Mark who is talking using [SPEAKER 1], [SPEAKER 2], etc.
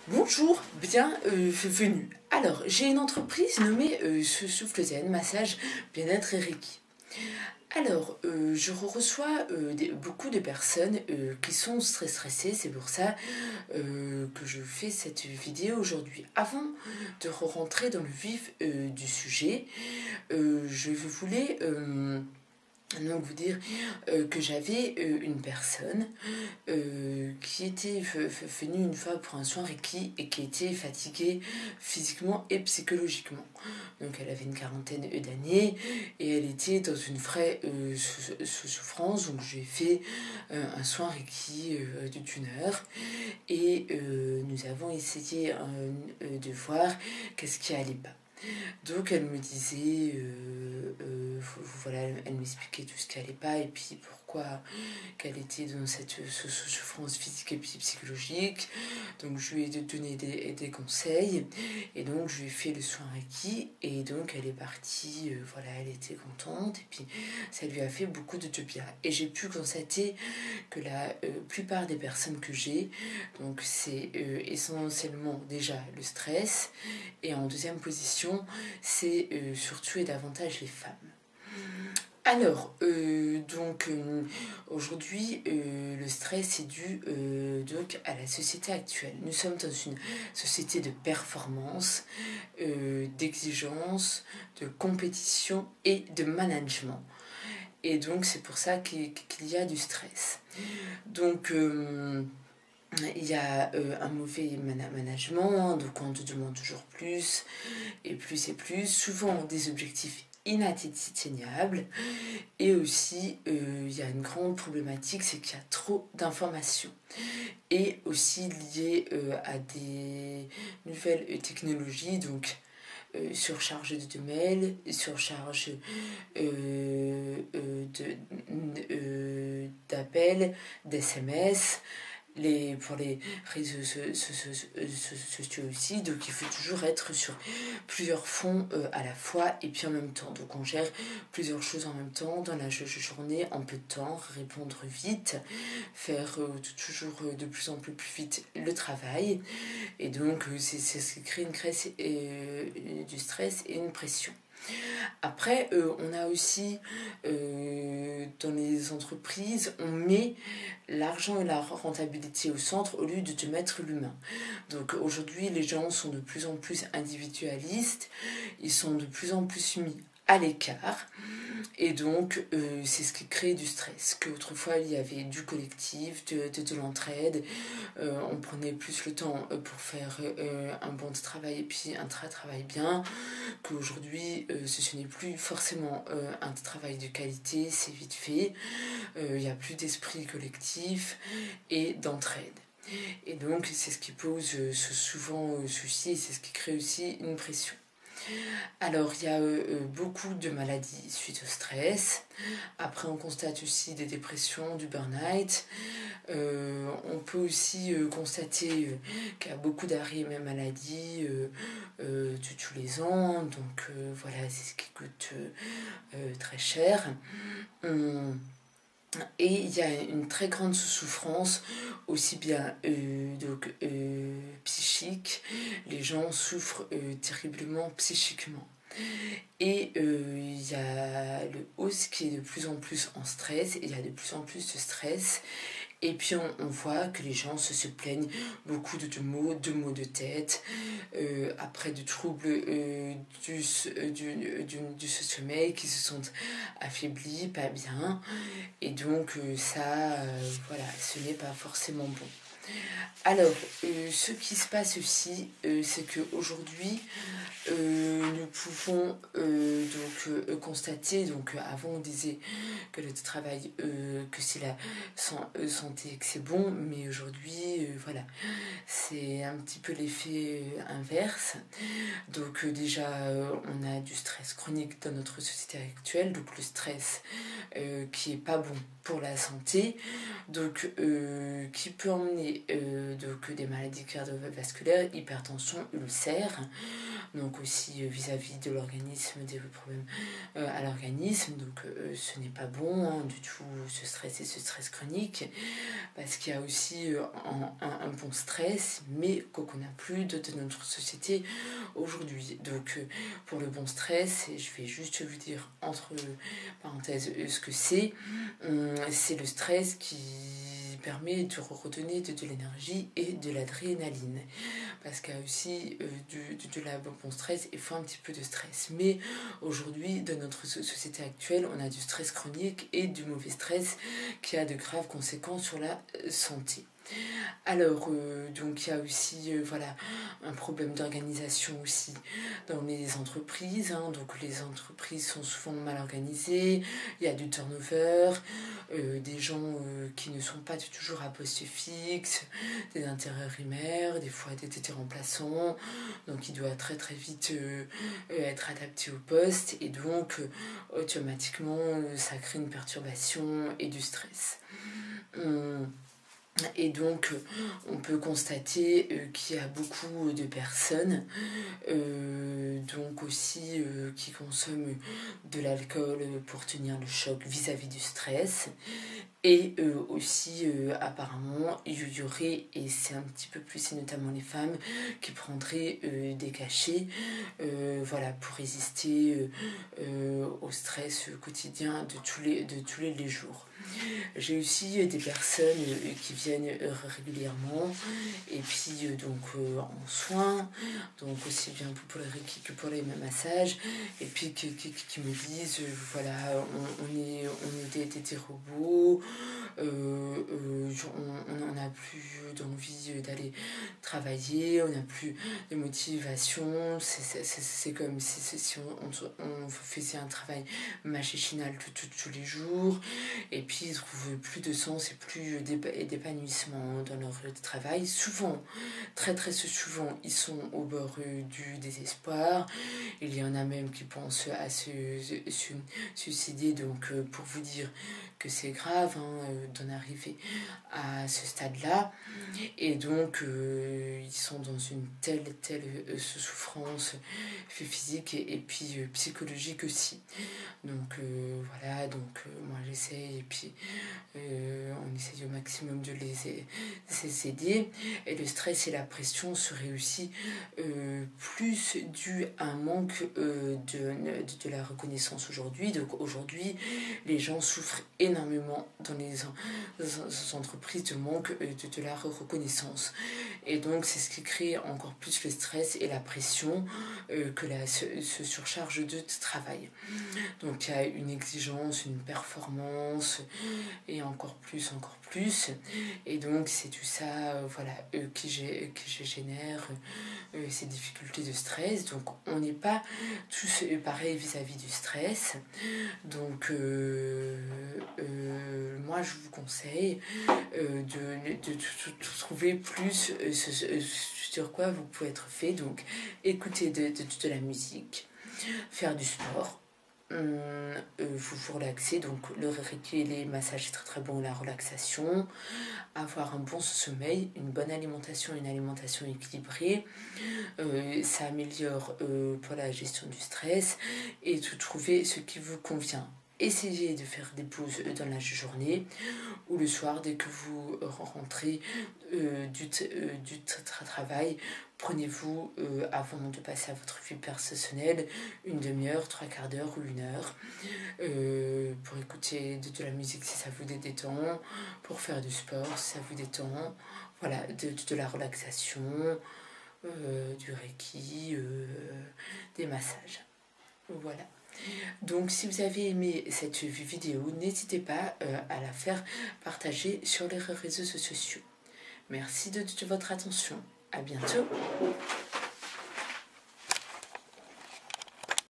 [SPEAKER 1] Bonjour, bienvenue. Alors, j'ai une entreprise nommée Souffle Zen, massage, bien-être et Reiki. Alors, je reçois beaucoup de personnes qui sont stressées, c'est pour ça que je fais cette vidéo aujourd'hui. Avant de rentrer dans le vif du sujet, je voulais donc vous dire que j'avais une personne qui était venue une fois pour un soin Reiki et qui était fatiguée physiquement et psychologiquement. Donc elle avait une quarantaine d'années et elle était dans une vraie souffrance. Donc j'ai fait un soin Reiki d'une heure et nous avons essayé de voir qu'est-ce qui allait pas. Donc elle me disait, voilà, elle m'expliquait tout ce qui allait pas et puis pourquoi qu'elle était dans cette souffrance physique et psychologique. Donc je lui ai donné des conseils et donc je lui ai fait le soin Reiki et donc elle est partie, voilà, elle était contente et puis ça lui a fait beaucoup de bien. Et j'ai pu constater que la plupart des personnes que j'ai, donc c'est essentiellement déjà le stress et en deuxième position c'est surtout et davantage les femmes. Alors, aujourd'hui, le stress est dû donc à la société actuelle. Nous sommes dans une société de performance, d'exigence, de compétition et de management. Et donc, c'est pour ça qu'il y a du stress. Donc, il y a un mauvais management, donc on te demande toujours plus et plus et plus, souvent des objectifs inatteignables. Et aussi, il y a une grande problématique, c'est qu'il y a trop d'informations. Et aussi lié à des nouvelles technologies, donc surcharge de mails, surcharge d'appels, d'SMS, pour les réseaux sociaux aussi, donc il faut toujours être sur plusieurs fonds à la fois et puis en même temps. Donc on gère plusieurs choses en même temps dans la journée en peu de temps, répondre vite, faire toujours de plus en plus vite le travail. Et donc c'est ce qui crée du stress et une pression. Après, on a aussi dans les entreprises, on met l'argent et la rentabilité au centre au lieu de te mettre l'humain. Donc aujourd'hui, les gens sont de plus en plus individualistes, ils sont de plus en plus mis à l'écart. Et donc, c'est ce qui crée du stress. Qu'autrefois, il y avait du collectif, de l'entraide. On prenait plus le temps pour faire un bon travail et puis un travail bien. Qu'aujourd'hui, ce n'est plus forcément un travail de qualité, c'est vite fait. Il n'y a plus d'esprit collectif et d'entraide. Et donc, c'est ce qui pose souvent souci et c'est ce qui crée aussi une pression. Alors, il y a beaucoup de maladies suite au stress. Après, on constate aussi des dépressions, du burn-out. On peut aussi constater qu'il y a beaucoup d'arrêts maladie tous les ans. Donc, voilà, c'est ce qui coûte très cher. Et il y a une très grande souffrance, aussi bien psychique. Les gens souffrent terriblement psychiquement. Et il y a le hausse qui est de plus en plus en stress, et il y a de plus en plus de stress. Et puis on voit que les gens se plaignent beaucoup de maux de tête, après de troubles du sommeil qui se sont affaiblis, pas bien. Et donc ça, voilà, ce n'est pas forcément bon. Alors, ce qui se passe aussi, c'est qu'aujourd'hui, nous pouvons constater, donc avant on disait que le travail, que c'est la santé, que c'est bon, mais aujourd'hui, voilà, c'est un petit peu l'effet inverse. Donc déjà, on a du stress chronique dans notre société actuelle, donc le stress qui est pas bon pour la santé, donc qui peut emmener des maladies cardiovasculaires, hypertension, ulcère, donc aussi vis-à-vis de l'organisme, des problèmes à l'organisme, donc ce n'est pas bon hein, du tout ce stress et ce stress chronique, parce qu'il y a aussi un bon stress, stress, mais qu'on n'a plus de notre société aujourd'hui. Donc pour le bon stress, et je vais juste vous dire entre parenthèses ce que c'est le stress qui permet de redonner de l'énergie et de l'adrénaline. Parce qu'il y a aussi de la bon stress, il faut un petit peu de stress. Mais aujourd'hui, dans notre société actuelle, on a du stress chronique et du mauvais stress qui a de graves conséquences sur la santé. Alors, donc il y a aussi un problème d'organisation aussi dans les entreprises. Donc les entreprises sont souvent mal organisées, il y a du turnover, des gens qui ne sont pas toujours à poste fixe, des intérimaires, des fois des remplaçants. Donc il doit très très vite être adapté au poste et donc automatiquement ça crée une perturbation et du stress. Et donc, on peut constater qu'il y a beaucoup de personnes donc aussi qui consomment de l'alcool pour tenir le choc vis-à-vis du stress. Et aussi, apparemment, il y aurait, et c'est un petit peu plus, et notamment les femmes, qui prendraient des cachets pour résister au stress quotidien de tous les jours. J'ai aussi des personnes qui viennent régulièrement et puis en soins, donc aussi bien pour les Reiki que pour les massages, et puis qui me disent on est des robots, on n'a plus d'envie d'aller travailler, on n'a plus de motivation, c'est comme si on faisait un travail machinal tous les jours, et puis ils trouvent plus de sens et plus d'épanouissement dans leur travail. Souvent, très très souvent, ils sont au bord du désespoir. Il y en a même qui pensent à se suicider. Donc pour vous dire que c'est grave d'en arriver à ce stade-là. Et donc ils sont dans une telle souffrance physique et puis psychologique aussi. Donc moi j'essaie et puis on essaye au maximum de les aider. Et le stress et la pression seraient aussi plus dus à un manque de la reconnaissance aujourd'hui. Donc aujourd'hui, les gens souffrent énormément dans les entreprises de manque de la reconnaissance. Et donc c'est ce qui crée encore plus le stress et la pression que ce surcharge de travail. Donc il y a une exigence, une performance et encore plus. Et donc c'est tout ça qui génère ces difficultés de stress. Donc on n'est pas tous pareils vis-à-vis du stress. Donc moi je vous conseille de trouver plus sur quoi vous pouvez être fait. Donc écouter de la musique, faire du sport, vous relaxer, donc le reiki et les massages c'est très très bon, la relaxation, avoir un bon sommeil, une bonne alimentation, une alimentation équilibrée, ça améliore pour la gestion du stress et de trouver ce qui vous convient. Essayez de faire des pauses dans la journée ou le soir dès que vous rentrez du travail. Prenez-vous avant de passer à votre vie personnelle une demi-heure, 3/4 d'heure ou 1 heure pour écouter de la musique si ça vous détend, pour faire du sport si ça vous détend, voilà, de la relaxation, du reiki, des massages. Voilà. Donc si vous avez aimé cette vidéo, n'hésitez pas à la faire partager sur les réseaux sociaux. Merci de votre attention. À bientôt.